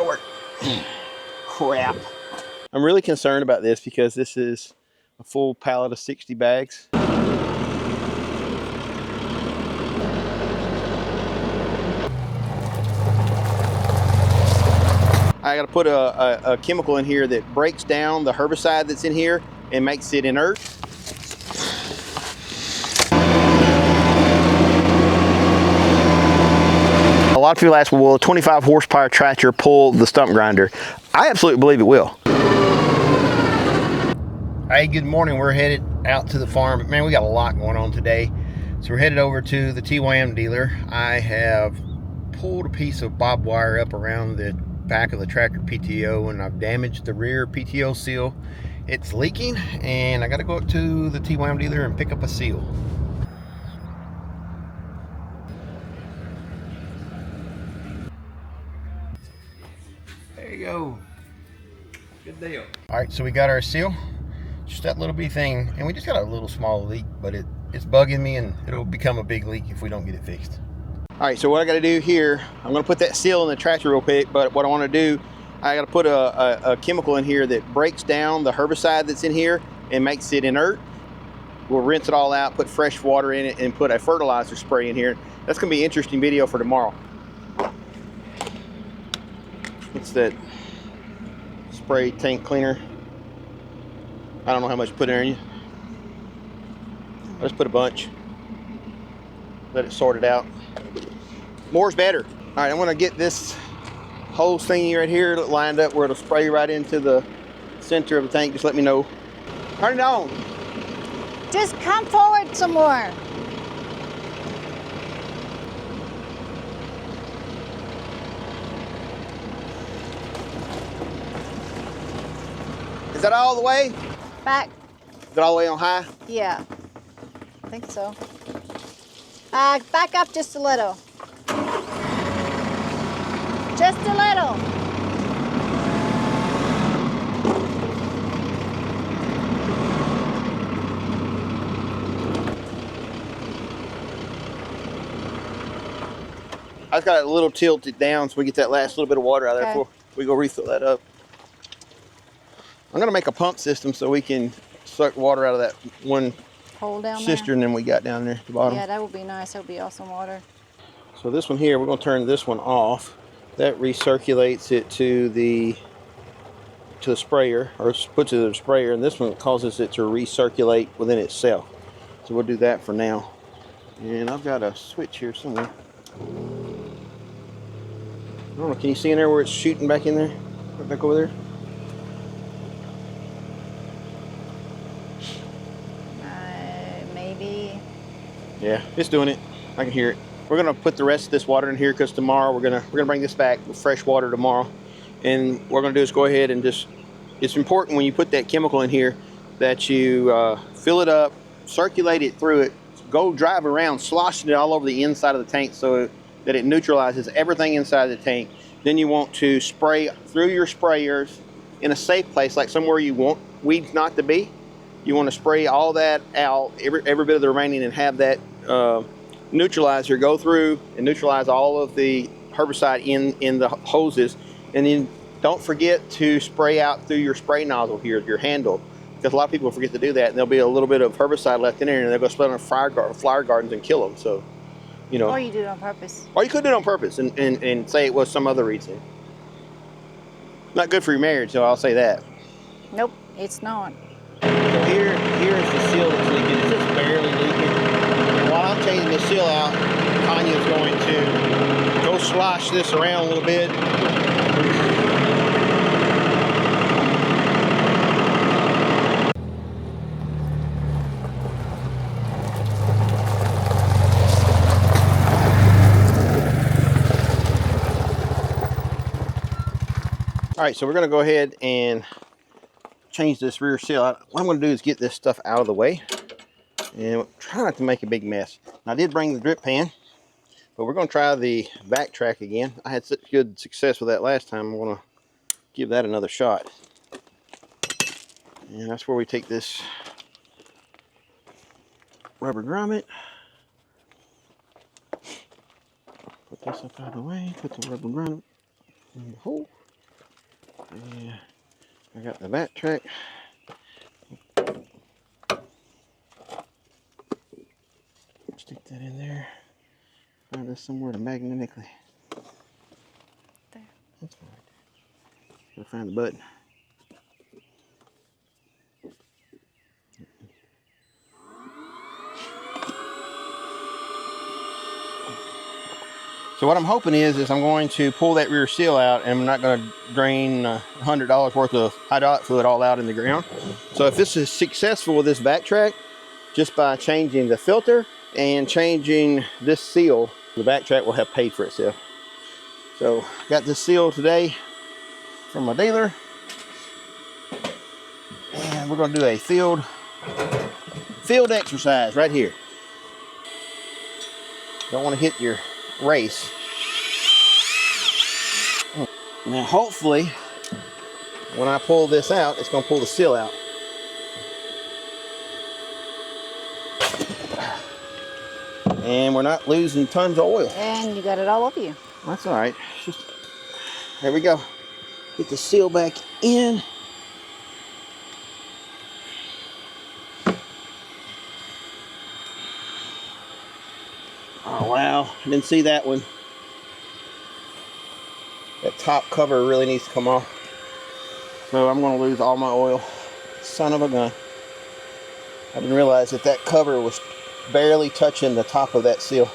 gonna work. Crap. I'm really concerned about this because this is a full pallet of 60 bags. I gotta put a chemical in here that breaks down the herbicide that's in here and makes it inert. A lot of people ask, well, will a 25 horsepower tractor pull the stump grinder? I absolutely believe it will. Hey, good morning. We're headed out to the farm. Man, we got a lot going on today. So we're headed over to the TYM dealer. I have pulled a piece of barbed wire up around the back of the tractor PTO, and I've damaged the rear PTO seal. It's leaking, and I got to go up to the TYM dealer and pick up a seal. There you go. Good deal. All right, so we got our seal. Just that little bitty thing, and we just got a little small leak, but it's bugging me, and it'll become a big leak if we don't get it fixed. All right, so what I got to do here, I'm going to put that seal in the tractor real quick, but what I want to do, I got to put a chemical in here that breaks down the herbicide that's in here and makes it inert. We'll rinse it all out, put fresh water in it, and put a fertilizer spray in here. That's going to be an interesting video for tomorrow. What's that? Spray tank cleaner. I don't know how much to put in you. I just put a bunch. Let it sort it out. More's better. All right, I'm gonna get this hose thingy right here lined up where it'll spray right into the center of the tank. Just let me know. Turn it on. Just come forward some more. Is that all the way? Back. Is it all the way on high? Yeah, I think so. Back up just a little. Just a little. I just got it a little tilted down so we get that last little bit of water out of there before we go refill that up. I'm gonna make a pump system so we can suck water out of that one hole down cistern that we got down there at the bottom. Yeah, that would be nice. That would be awesome water. So this one here, we're gonna turn this one off. That recirculates it to the sprayer, or puts it in the sprayer, and this one causes it to recirculate within itself. So we'll do that for now. And I've got a switch here somewhere. I don't know, can you see in there where it's shooting back in there? Right back over there? Maybe. Yeah, it's doing it. I can hear it. We're gonna put the rest of this water in here because tomorrow we're gonna bring this back with fresh water tomorrow. And what we're gonna do is go ahead and just, it's important when you put that chemical in here that you fill it up, circulate it through it, go drive around sloshing it all over the inside of the tank so that it neutralizes everything inside the tank. Then you want to spray through your sprayers in a safe place, like somewhere you want weeds not to be. You want to spray all that out, every bit of the remaining, and have that neutralizer go through and neutralize all of the herbicide in the hoses. And then don't forget to spray out through your spray nozzle here, your handle, because a lot of people forget to do that, and there'll be a little bit of herbicide left in there, and they'll go spray on flower gardens and kill them. So, you know. Or you do it on purpose. Or you could do it on purpose and say it was some other reason. Not good for your marriage, so I'll say that. Nope, it's not. So here is the seal that's leaking. It's just barely leaking. And while I'm changing the seal out, Tanya's going to go slosh this around a little bit. All right, so we're gonna go ahead and change this rear seal. What I'm gonna do is get this stuff out of the way and try not to make a big mess. Now, I did bring the drip pan, but we're gonna try the backtrack again. I had such good success with that last time. I'm gonna give that another shot. And that's where we take this rubber grommet, put this up out of the way, put the rubber grommet in the hole. Yeah, I got the backtrack. Stick that in there. Find this somewhere to magnetically. There. That's right. Gotta find the button. So what I'm hoping is I'm going to pull that rear seal out, and I'm not going to drain $100 worth of hydraulic fluid all out in the ground. So if this is successful with this backtrack, just by changing the filter and changing this seal, the backtrack will have paid for itself. So got this seal today from my dealer, and we're going to do a field exercise right here. Don't want to hit your race. Now hopefully when I pull this out, it's going to pull the seal out. And we're not losing tons of oil. And you got it all over you. That's all right. Just, there we go. Get the seal back in. Oh wow, I didn't see that one. That top cover really needs to come off. So I'm going to lose all my oil. Son of a gun. I didn't realize that that cover was barely touching the top of that seal.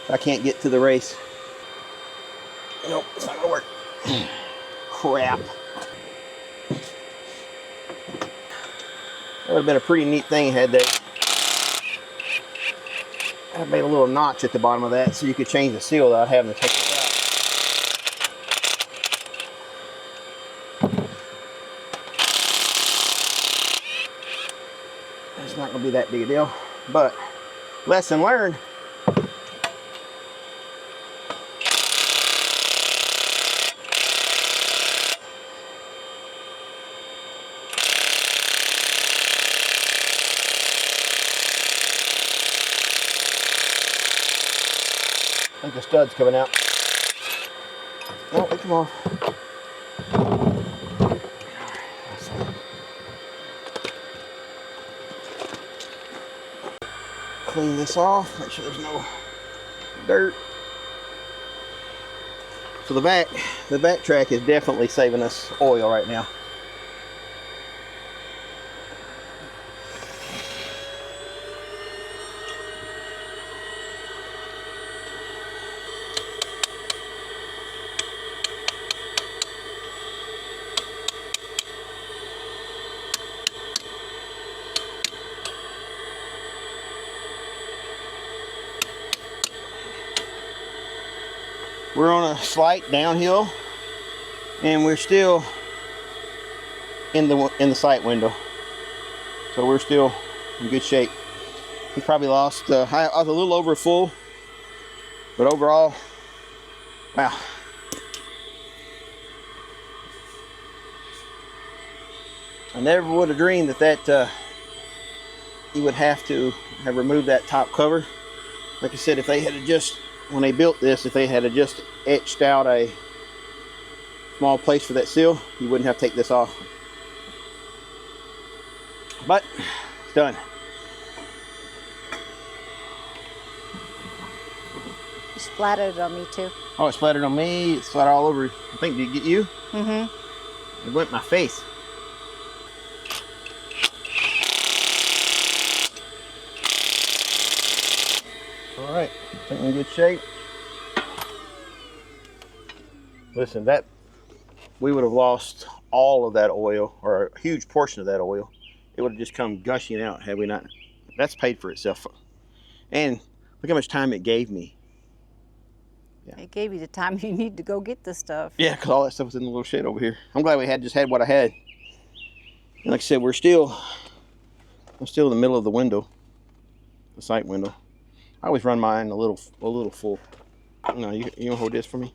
I can't get to the race. Nope, it's not gonna work. Crap. That would have been a pretty neat thing had they had made a little notch at the bottom of that so you could change the seal without having to take it out. It's not gonna be that big a deal, but lesson learned. I think the stud's coming out. Oh, they come off. Clean this off, make sure there's no dirt. So the backtrack is definitely saving us oil right now. We're on a slight downhill, and we're still in the sight window, so we're still in good shape. We probably lost. I was a little over full, but overall, wow. I never would have dreamed that you would have to have removed that top cover. Like I said, if they had just, when they built this, if they had just etched out a small place for that seal, you wouldn't have to take this off. But it's done. You splattered it on me too. Oh, it splattered on me. It splattered all over. I think, did it get you? Mm-hmm. It went in my face. All right, I think we're in good shape. Listen, that we would have lost all of that oil, or a huge portion of that oil. It would have just come gushing out had we not. That's paid for itself. And look how much time it gave me. Yeah. It gave you the time you need to go get the stuff. Yeah, because all that stuff was in the little shed over here. I'm glad we just had what I had. And like I said, I'm still in the middle of the window, the sight window. I always run mine a little full. No, you gonna hold this for me?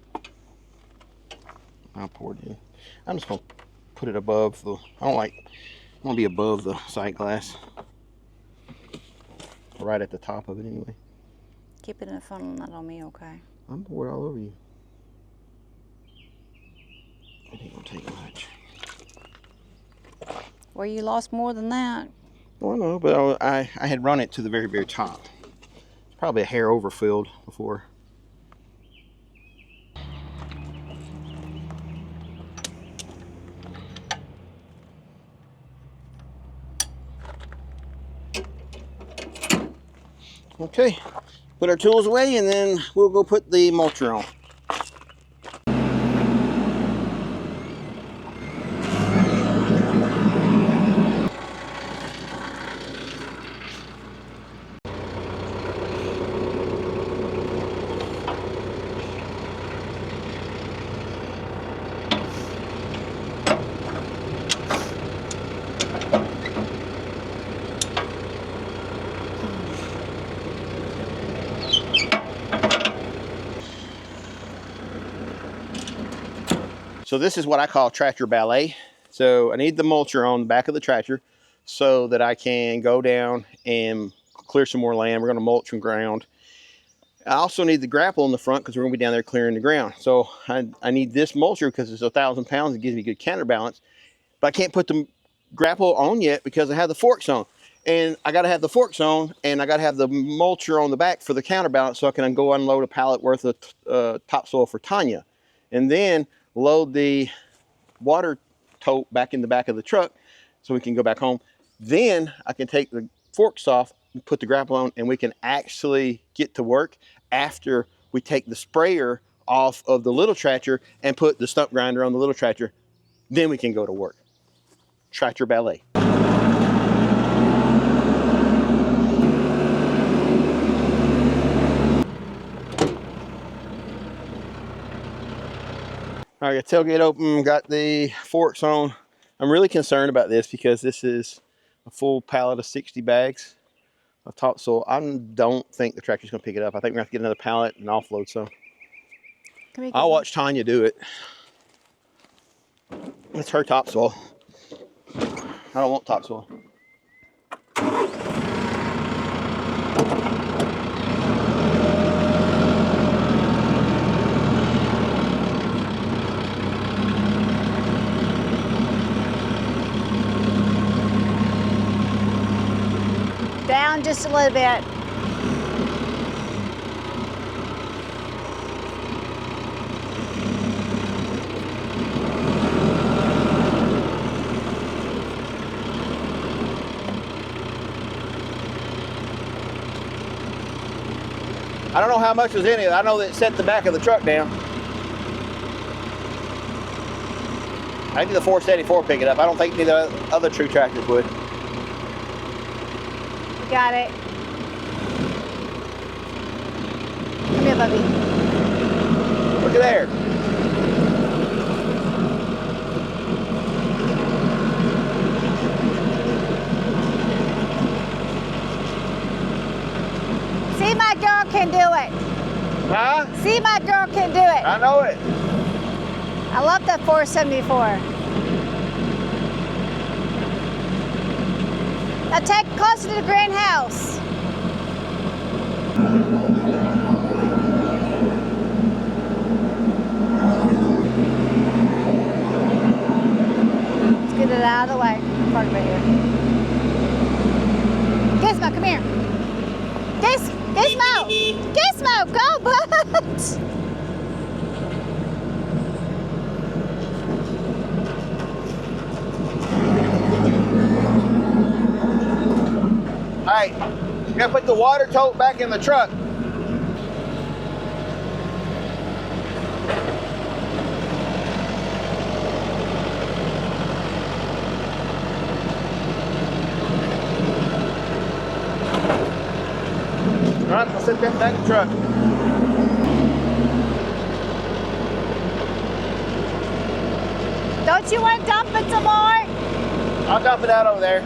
I'll pour it in. I'm just gonna put it above the. I want to be above the sight glass, right at the top of it anyway. Keep it in the funnel, not on me, okay? I'm poured all over you. It ain't gonna take much. Well, you lost more than that. Well, no, but I had run it to the very, very top. Probably a hair overfilled before. Okay, put our tools away and then we'll go put the mulcher on. So this is what I call tractor ballet. So I need the mulcher on the back of the tractor so that I can go down and clear some more land. We're gonna mulch and ground. I also need the grapple in the front because we're gonna be down there clearing the ground. So I need this mulcher because it's 1,000 pounds. It gives me good counterbalance. But I can't put the grapple on yet because I have the forks on. And I gotta have the forks on and I gotta have the mulcher on the back for the counterbalance so I can go unload a pallet worth of topsoil for Tanya. And then load the water tote back in the back of the truck so we can go back home. Then I can take the forks off and put the grapple on and we can actually get to work after we take the sprayer off of the little tractor and put the stump grinder on the little tractor. Then we can go to work. Tractor ballet. All right, got tailgate open, got the forks on. I'm really concerned about this because this is a full pallet of 60 bags of topsoil. I don't think the tractor's gonna pick it up. I think we're gonna have to get another pallet and offload some. I'll watch Tanya do it. It's her topsoil. I don't want topsoil. Down just a little bit. I don't know how much was in it. I know that it set the back of the truck down. I think the 474 pick it up. I don't think any of the other true tractors would. Got it. Come here, Bubby. Look at there. See, my girl can do it. Huh? See, my girl can do it. I know it. I love that 474. Now take it closer to the greenhouse. Let's get it out of the way. Park right here. Gizmo, come here. Gizmo! Gizmo, go, bud! All right, you gotta put the water tote back in the truck. All right, I'll set that back in the truck. Don't you want to dump it some more? I'll dump it out over there.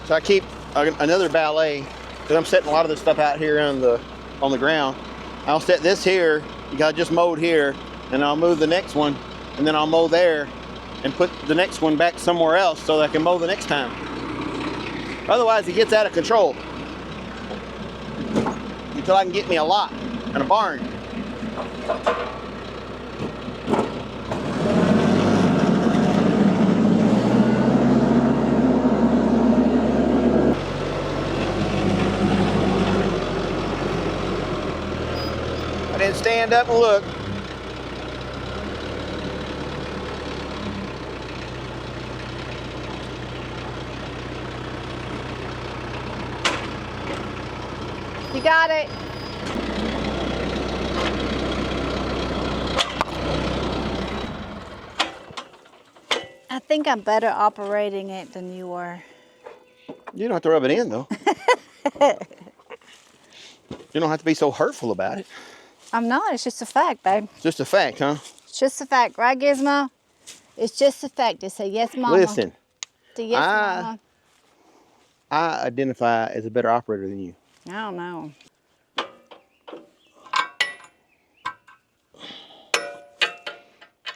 So I keep another ballet because I'm setting a lot of this stuff out here on the ground. I'll set this here. You got just mowed here, and I'll move the next one, and then I'll mow there, and put the next one back somewhere else so that I can mow the next time. Otherwise, it gets out of control until I can get me a lot and a barn. I didn't stand up and look. You got it. I think I'm better operating it than you are. You don't have to rub it in, though. You don't have to be so hurtful about it. I'm not. It's just a fact, babe. It's just a fact, huh? It's just a fact, right, Gizmo? It's just a fact. Just say yes, Mama. Listen, Say yes, Mama. I identify as a better operator than you. I don't know.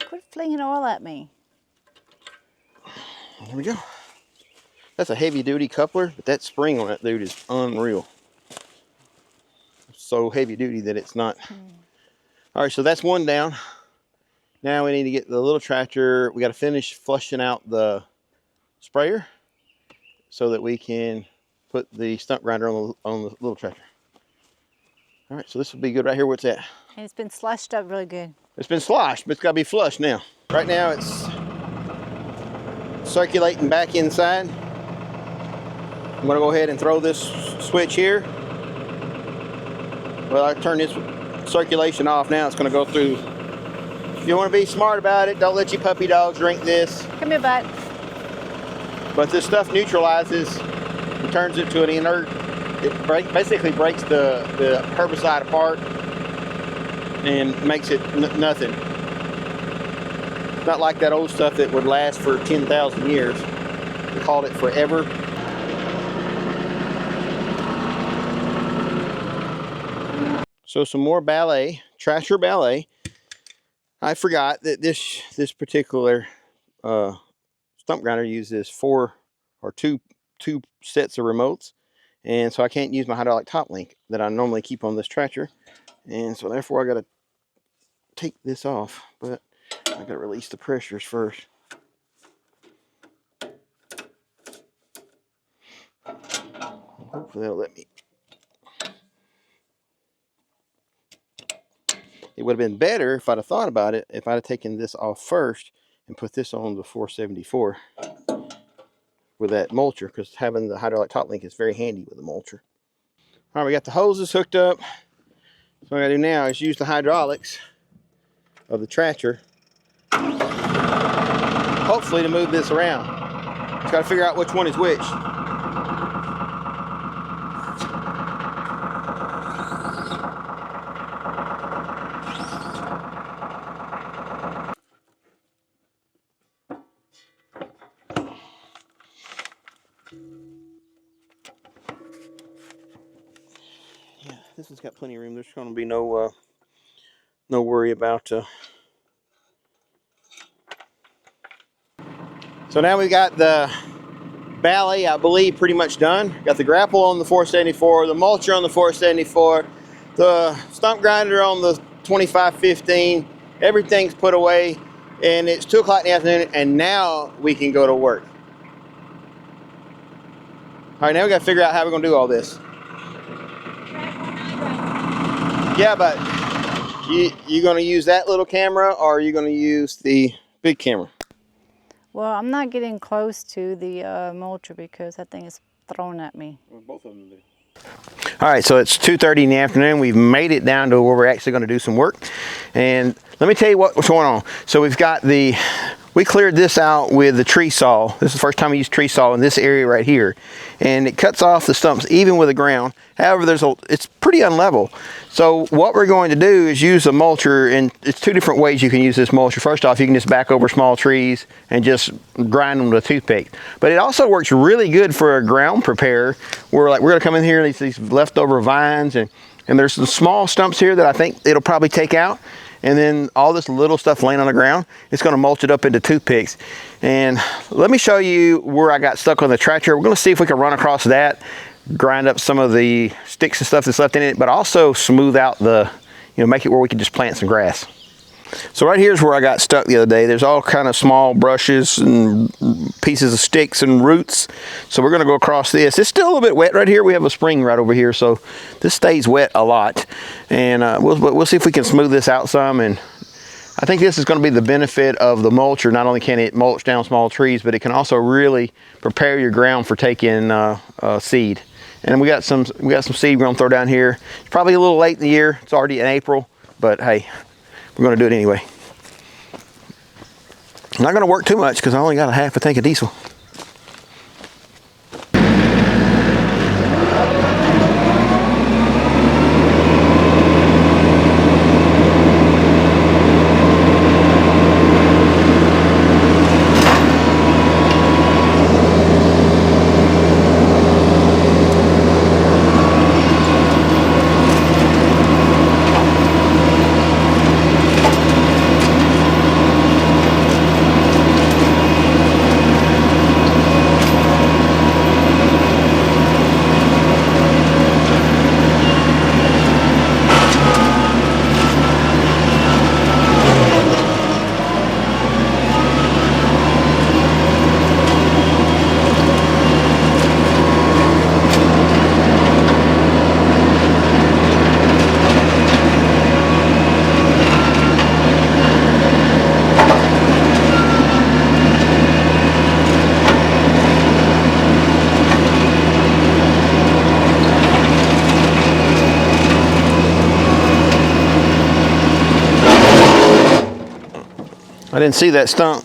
Quit flinging oil at me. There we go. That's a heavy duty coupler, but that spring on that dude is unreal. So heavy duty that it's not. All right, so that's one down. Now we need to get the little tractor. We got to finish flushing out the sprayer so that we can put the stump grinder on the little tractor. All right, so this will be good right here where it's at. And it's been slushed up really good. It's been sloshed, but it's got to be flushed now. Right now it's circulating back inside. I'm going to go ahead and throw this switch here. Well, I turn this circulation off now. It's going to go through. If you want to be smart about it, don't let your puppy dogs drink this. Come here, bud. But this stuff neutralizes and turns it to an inert. It basically breaks the herbicide apart and makes it nothing. It's not like that old stuff that would last for 10,000 years. We called it forever. So some more ballet, tractor ballet. I forgot that this particular stump grinder uses two sets of remotes, and so I can't use my hydraulic top link that I normally keep on this tractor, and so therefore I got to take this off, but I got to release the pressures first. Hopefully they'll let me. It would have been better if I'd have thought about it, if I'd have taken this off first and put this on the 474 with that mulcher, because having the hydraulic top link is very handy with the mulcher. All right, we got the hoses hooked up. So what I gotta do now is use the hydraulics of the tractor, hopefully to move this around. Just gotta figure out which one is which. Yeah, this has got plenty of room. There's going to be no worry about. So now we've got the ballet, I believe, pretty much done. Got the grapple on the 474, the mulcher on the 474, the stump grinder on the 2515. Everything's put away, and it's 2 o'clock in the afternoon, and now we can go to work. All right, now we got to figure out how we're going to do all this. Yeah, but you going to use that little camera, or are you going to use the big camera? Well, I'm not getting close to the mulcher because that thing is thrown at me. Well, both of them do. All right, so it's 2:30 in the afternoon. We've made it down to where we're actually going to do some work. And let me tell you what's going on. So we've got the we cleared this out with the tree saw. This is the first time we used tree saw in this area right here. And it cuts off the stumps even with the ground. However, it's pretty unlevel. So what we're going to do is use a mulcher, and it's two different ways you can use this mulcher. First off, you can just back over small trees and just grind them with a toothpick. But it also works really good for a ground preparer, where like we're gonna come in here, these leftover vines, and there's some small stumps here that I think it'll probably take out. And then all this little stuff laying on the ground, it's gonna mulch it up into toothpicks. And let me show you where I got stuck on the tractor. We're gonna see if we can run across that, grind up some of the sticks and stuff that's left in it, but also smooth out make it where we can just plant some grass. So right here's where I got stuck the other day. There's all kind of small brushes and pieces of sticks and roots. So we're gonna go across this. It's still a little bit wet right here. We have a spring right over here, so this stays wet a lot. And we'll see if we can smooth this out some. And I think this is gonna be the benefit of the mulcher. Not only can it mulch down small trees, but it can also really prepare your ground for taking seed. And we got some seed we're gonna throw down here. It's probably a little late in the year. It's already in April, but hey, we're gonna do it anyway. I'm not gonna work too much because I only got a half a tank of diesel. I didn't see that stump.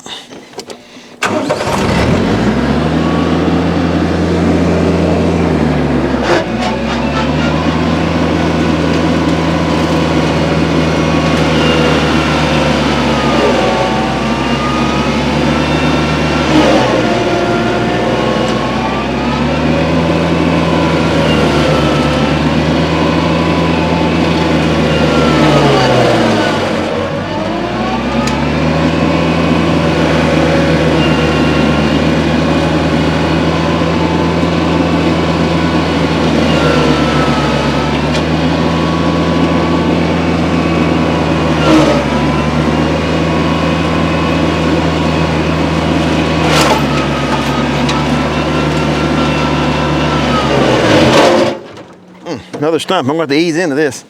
Another stump. I'm going to have to ease into this.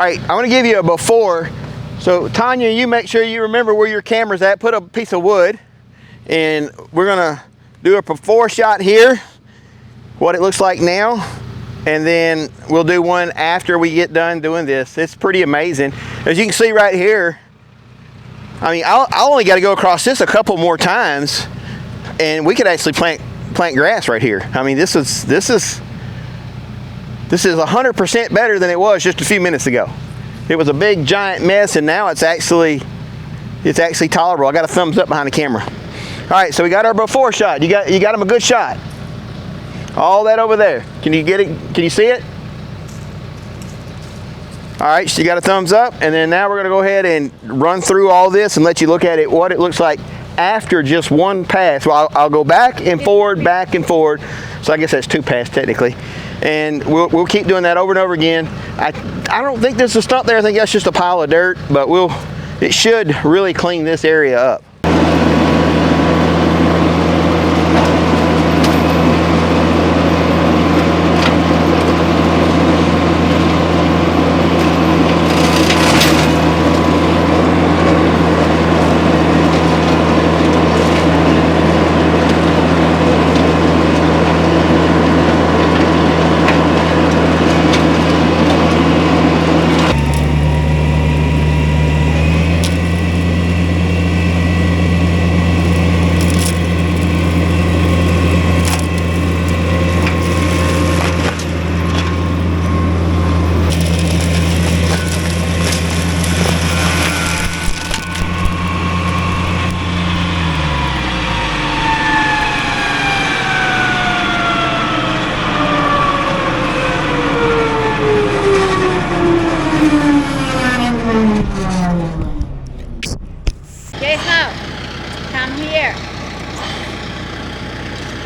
right, I want to give you a before. So Tanya, you make sure you remember where your camera's at. Put a piece of wood, and we're gonna do a before shot here, what it looks like now, and then we'll do one after we get done doing this. It's pretty amazing. As you can see right here, I mean, I only got to go across this a couple more times, and we could actually plant grass right here. I mean, this is 100% better than it was just a few minutes ago. It was a big giant mess, and now it's actually tolerable. I got a thumbs up behind the camera. All right, so we got our before shot. You got him a good shot. All that over there. Can you get it? Can you see it? All right, so you got a thumbs up, and then now we're gonna go ahead and run through all this and let you look at it, what it looks like after just one pass. Well, I'll go back and forward. So I guess that's two passes technically. And we'll keep doing that over and over again. I don't think there's a stump there. I think that's just a pile of dirt, but it should really clean this area up.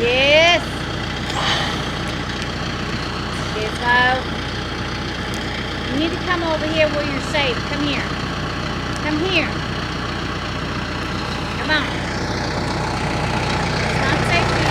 Yes. Okay, slow. You need to come over here where you're safe. Come here. Come here. Come on. It's not safe for you.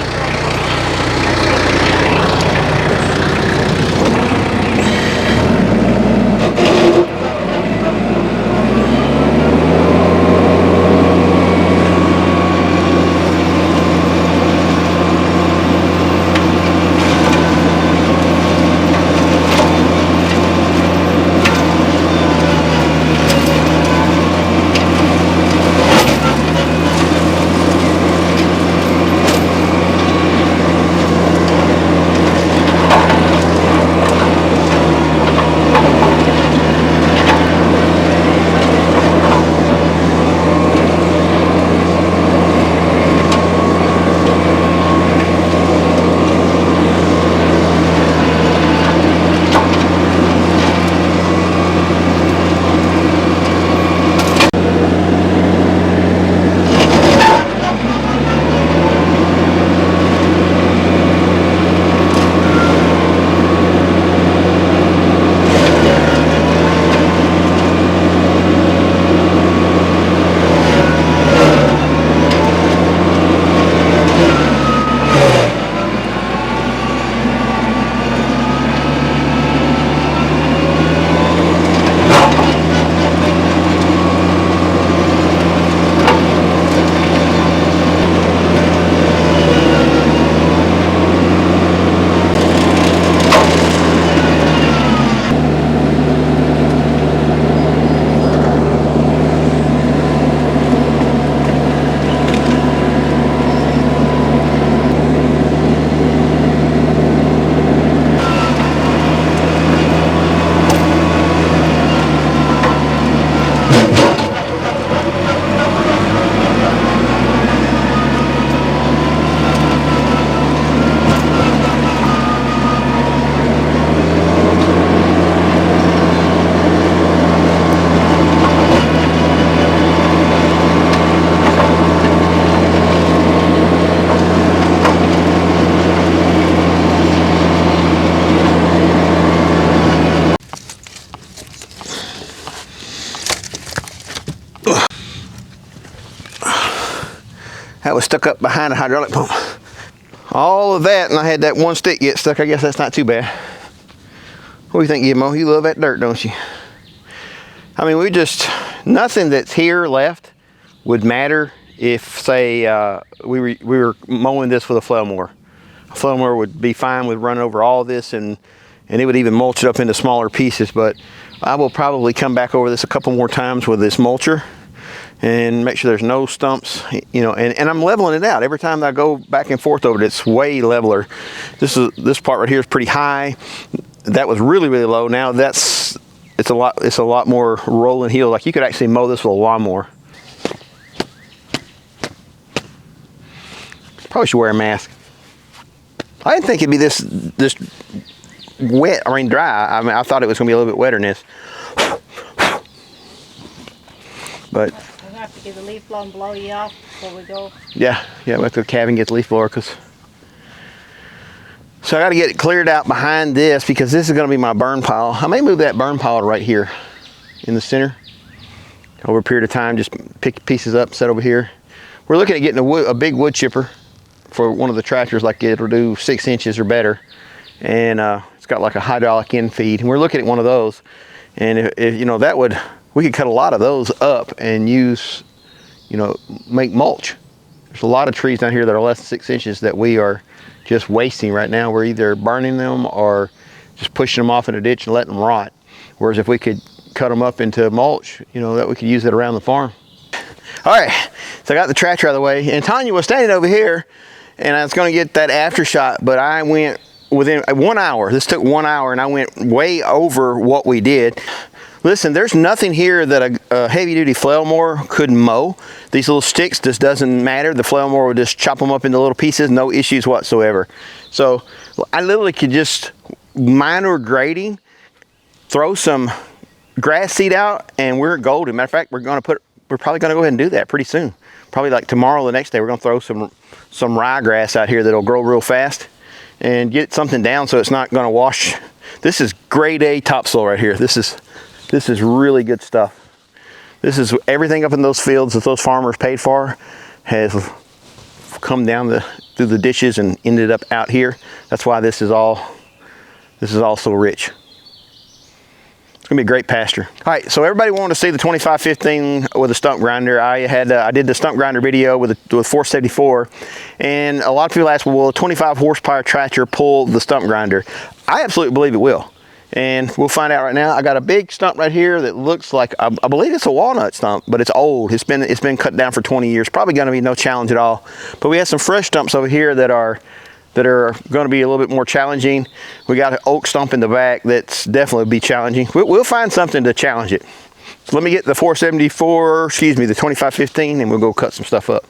That was stuck up behind a hydraulic pump. All of that, and I had that one stick get stuck. I guess that's not too bad. What do you think, Gizmo? You love that dirt, don't you? I mean, nothing that's here left would matter if, say, we were mowing this with a flail mower. A flail mower would be fine with running over all this, and it would even mulch it up into smaller pieces. But I will probably come back over this a couple more times with this mulcher and make sure there's no stumps, you know, and I'm leveling it out. Every time I go back and forth over it, it's way leveler. This part right here is pretty high. That was really, really low. Now it's a lot more rolling hill. Like you could actually mow this with a lawnmower. Probably should wear a mask. I didn't think it'd be this wet, I mean dry. I mean, I thought it was gonna be a little bit wetter than this. But we're gonna have to get the leaf blower and blow you off before we go. Yeah, we have to go to the cabin and get the leaf blower, so I got to get it cleared out behind this because this is going to be my burn pile. I may move that burn pile right here in the center. Over a period of time, just pick pieces up, set over here. We're looking at getting a big wood chipper for one of the tractors, like it'll do 6 inches or better, and it's got like a hydraulic end feed. And we're looking at one of those, and if you know, we could cut a lot of those up and use, you know, make mulch. There's a lot of trees down here that are less than 6 inches that we are just wasting right now. We're either burning them or just pushing them off in a ditch and letting them rot. Whereas if we could cut them up into mulch, you know, that we could use it around the farm. All right, so I got the tractor out of the way, and Tanya was standing over here, and I was going to get that after shot, but I went within 1 hour. This took 1 hour, and I went way over what we did. Listen, there's nothing here that a heavy-duty flail mower couldn't mow. These little sticks just doesn't matter. The flail mower would just chop them up into little pieces, no issues whatsoever. So I literally could just minor grading, throw some grass seed out, and we're golden. Matter of fact, we're probably gonna go ahead and do that pretty soon. Probably like tomorrow or the next day, we're gonna throw some ryegrass out here that'll grow real fast and get something down so it's not gonna wash. This is grade A topsoil right here. This is really good stuff. This is everything up in those fields that those farmers paid for has come down through the ditches and ended up out here. That's why this is all so rich. It's gonna be a great pasture. All right, so everybody wanted to see the 2515 with a stump grinder. I did the stump grinder video with 474, and a lot of people ask, well, will a 25 horsepower tractor pull the stump grinder? I absolutely believe it will. And we'll find out right now. I got a big stump right here that looks like, I believe it's a walnut stump, but it's old. It's been cut down for 20 years. Probably gonna be no challenge at all. But we have some fresh stumps over here that are gonna be a little bit more challenging. We got an oak stump in the back that's definitely be challenging. We'll find something to challenge it. So let me get the 2515, and we'll go cut some stuff up.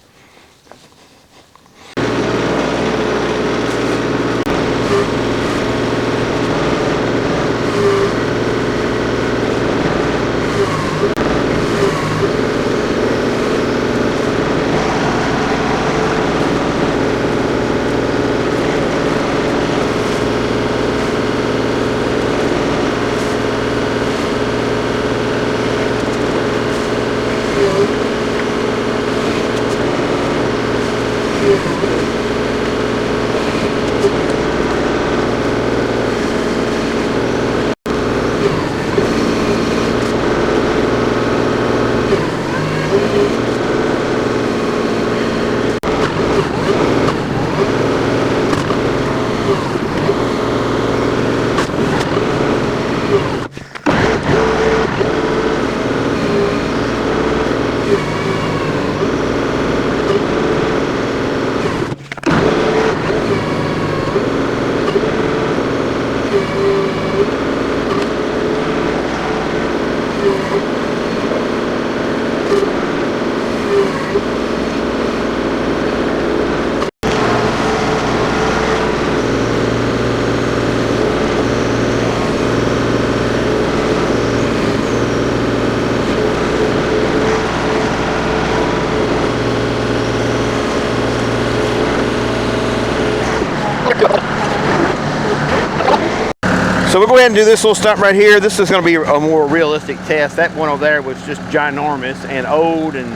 So we'll go ahead and do this little stump right here. This is going to be a more realistic test. That one over there was just ginormous and old, and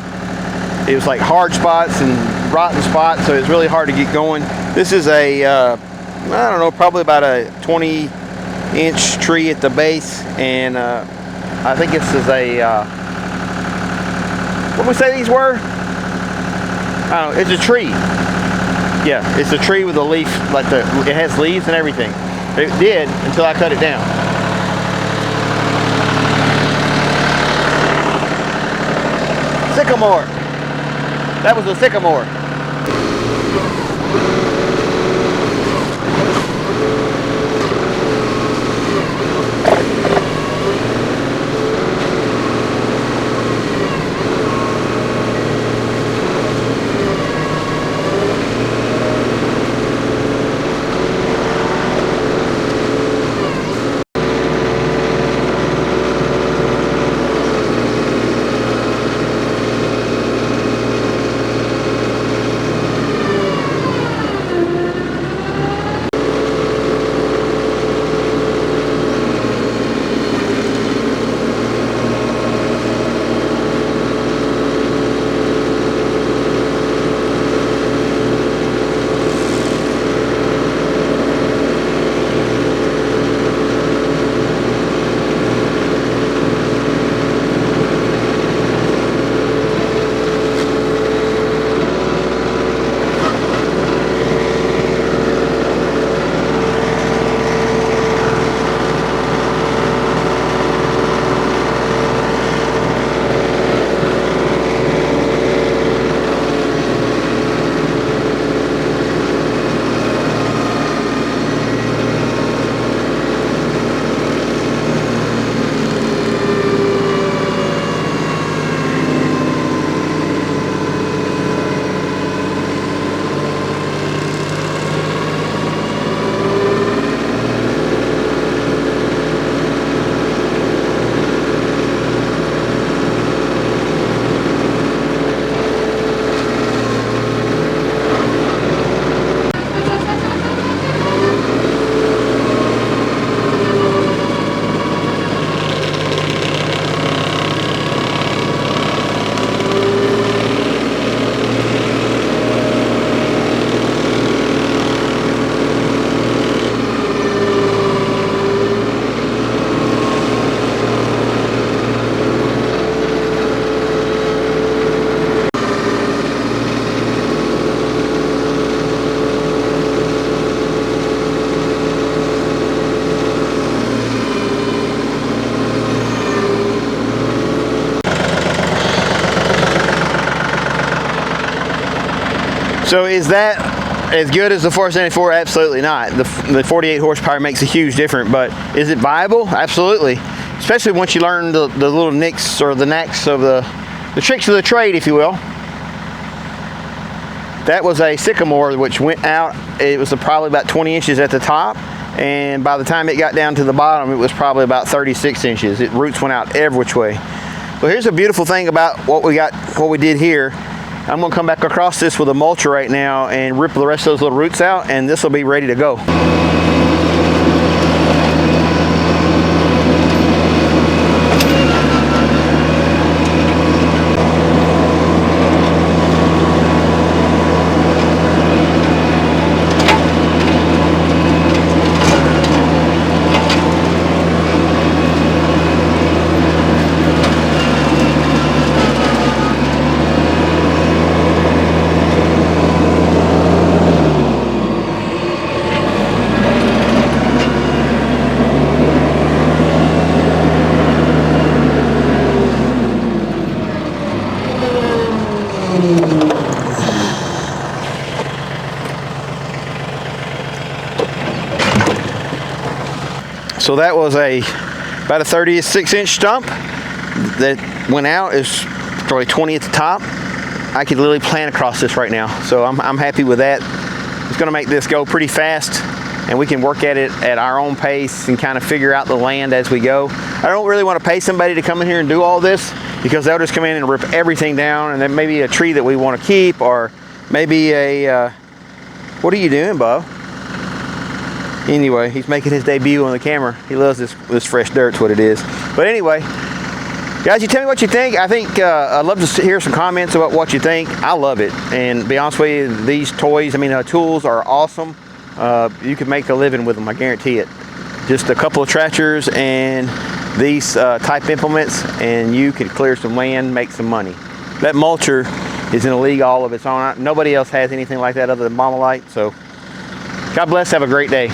it was like hard spots and rotten spots, so it's really hard to get going. This is a, I don't know, probably about a 20-inch tree at the base, and I think this is a, what did we say these were? I don't know, it's a tree. Yeah, it's a tree with a leaf, like it has leaves and everything. It did until I cut it down. Sycamore. That was a sycamore. So is that as good as the 474? Absolutely not. The 48 horsepower makes a huge difference, but is it viable? Absolutely. Especially once you learn the little nicks or the knacks of the tricks of the trade, if you will. That was a sycamore which went out. It was probably about 20 inches at the top, and by the time it got down to the bottom, it was probably about 36 inches. Roots went out every which way. Well, here's a beautiful thing about what we did here. I'm gonna come back across this with a mulcher right now and rip the rest of those little roots out, and this will be ready to go. So that was about a 36-inch stump that went out. It's probably 20 at the top. I could literally plant across this right now. So I'm happy with that. It's gonna make this go pretty fast, and we can work at it at our own pace and kind of figure out the land as we go. I don't really want to pay somebody to come in here and do all this, because they'll just come in and rip everything down, and then maybe a tree that we want to keep, or maybe a, what are you doing, Bo? Anyway, he's making his debut on the camera. He loves this fresh dirt's what it is. But anyway, guys, you tell me what you think. I think I'd love to hear some comments about what you think. I love it, and to be honest with you, these toys, tools are awesome. You can make a living with them, I guarantee it. Just a couple of tractors and these type implements, and you could clear some land, make some money. That mulcher is in a league all of its own. Nobody else has anything like that other than Marmalite. So God bless, have a great day.